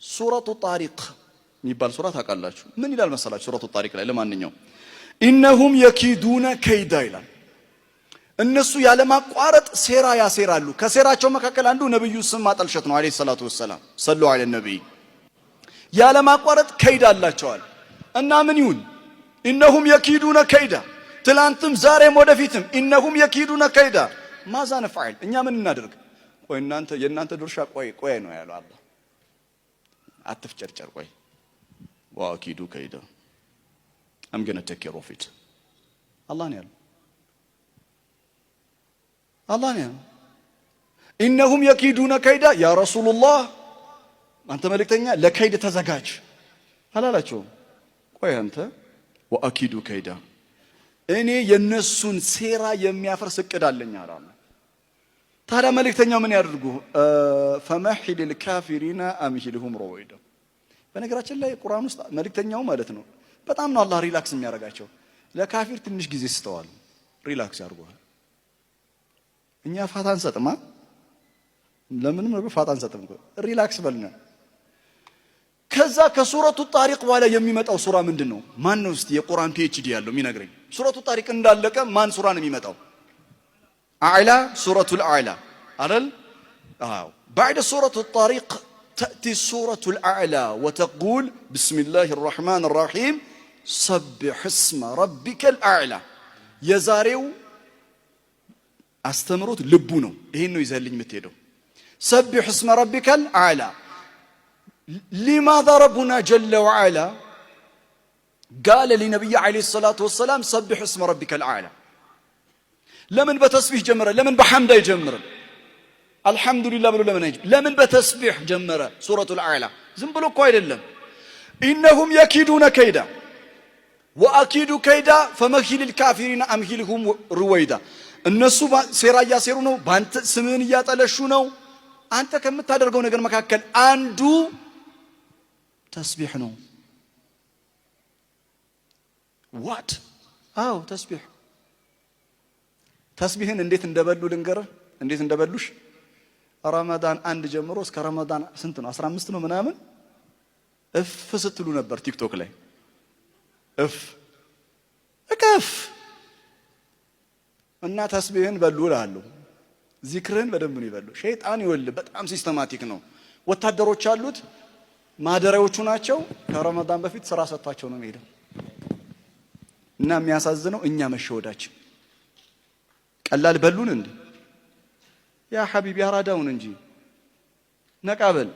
ሱረቱ ጣሪቅ የሚባል ሱራ ታውቃላችሁ? ምን ይላል መሰላችሁ? ሱረቱ ጣሪቅ ላይ ለማንኛውም ኢነሁም የኪዱነ ከይዳ ይላል። እነሱ ያለማቋረጥ ሴራ ያሴራሉ። ከሴራቸው መካከል አንዱ ነብዩ ስም ማጠልሸት ነው። አለይሂ ሰላቱ ወሰላም ሰሉ ዐለ ነብይ። ያለማቋረጥ ከይዳ አላቸዋል። እና ምን ይሁን? ኢነሁም የኪዱነ ከይዳ፣ ትላንትም ዛሬም ወደፊትም ኢነሁም የኪዱነ ከይዳ። ማዛ ነፍዐል፣ እኛ ምን እናደርግ? ቆይ እናንተ የእናንተ ድርሻ ቆይ ነው ያለው አላህ። አትፍጨርጨር፣ ቆይ ወአኪዱ ከይዳ I'm going to take care of it። አላህ ነው ያለው። አላህ ነው ያለው። ኢነሁም የኪዱነ ከይዳ ያ ረሱላህ፣ አንተ መልእክተኛ ለከይድ ተዘጋጅ አላላቸውም። ቆይ አንተ ወአኪዱ ከይዳ፣ እኔ የነሱን ሴራ የሚያፈርስ እቅድ አለኝ አላለ። ታዲያ መልእክተኛው ምን ያድርጉ? ፈመሂል الكافرين امهلهم رويدا። በነገራችን ላይ ቁርአን ውስጥ መልእክተኛው ማለት ነው በጣም ነው አላህ ሪላክስ የሚያደርጋቸው። ለካፊር ትንሽ ጊዜ ስተዋል ሪላክስ ያርጓል። እኛ ፋታ አንሰጥማ። ለምንም ነው ፋታ አንሰጥም? ሪላክስ በልና ከዛ ከሱረቱ ጣሪቅ በኋላ የሚመጣው ሱራ ምንድነው? ማን ነው እስቲ የቁርአን ፒኤችዲ ያለው የሚነግረኝ? ሱረቱ ጣሪቅ እንዳለቀ ማን ሱራ ነው የሚመጣው? አዕላ፣ ሱረቱል አዕላ አይደል? አዎ። بعد سورة الطارق تأتي سورة الأعلى وتقول بسم الله الرحمن الرحيم سبح اسم ربك الأعلى። የዛሬው አስተምሮት ልቡ ነው። ይሄን ነው ይዘልኝ የምትሄደው። سبح اسم ربك الأعلى። لماذا ربنا جل وعلا قال لنبي عليه الصلاة والسلام سبح اسم ربك الأعلى؟ لمن بتسبيح جمرة؟ لمن بحمد يجمر؟ الحمد لله بلو لمن يجمر؟ لمن بتسبيح جمرة سورة الأعلى؟ زنبلو كويل اللهم إنهم يكيدون كيدا وأكيد كيدا فمهل الكافرين أمهلهم رويدا። እነሱ ሴራ እያሴሩ ነው፣ ባንተ ስምን እያጠለሹ ነው። አንተ ከምታደርገው ነገር መካከል አንዱ ተስቢህ ነው። ዋት? አዎ ተስቢህ። ተስቢህን እንዴት እንደበሉ ልንገርህ፣ እንዴት እንደበሉሽ። ረመዳን 1 ጀምሮ እስከ ረመዳን ስንት ነው? 15 ነው ምናምን እፍ ስትሉ ነበር ቲክቶክ ላይ እፍ እከፍ እና ተስቢህን በሉ እላለሁ። ዚክርህን በደንብ ነው ይበሉ። ሸይጣን ይወል በጣም ሲስተማቲክ ነው። ወታደሮች አሉት፣ ማደሪያዎቹ ናቸው። ከረመዳን በፊት ስራ ሰጥቷቸው ነው የሚሄደው። እና የሚያሳዝነው እኛ መሸወዳችን። ቀላል በሉን እንዴ ያ ሐቢቢ አራዳውን እንጂ ነቃበል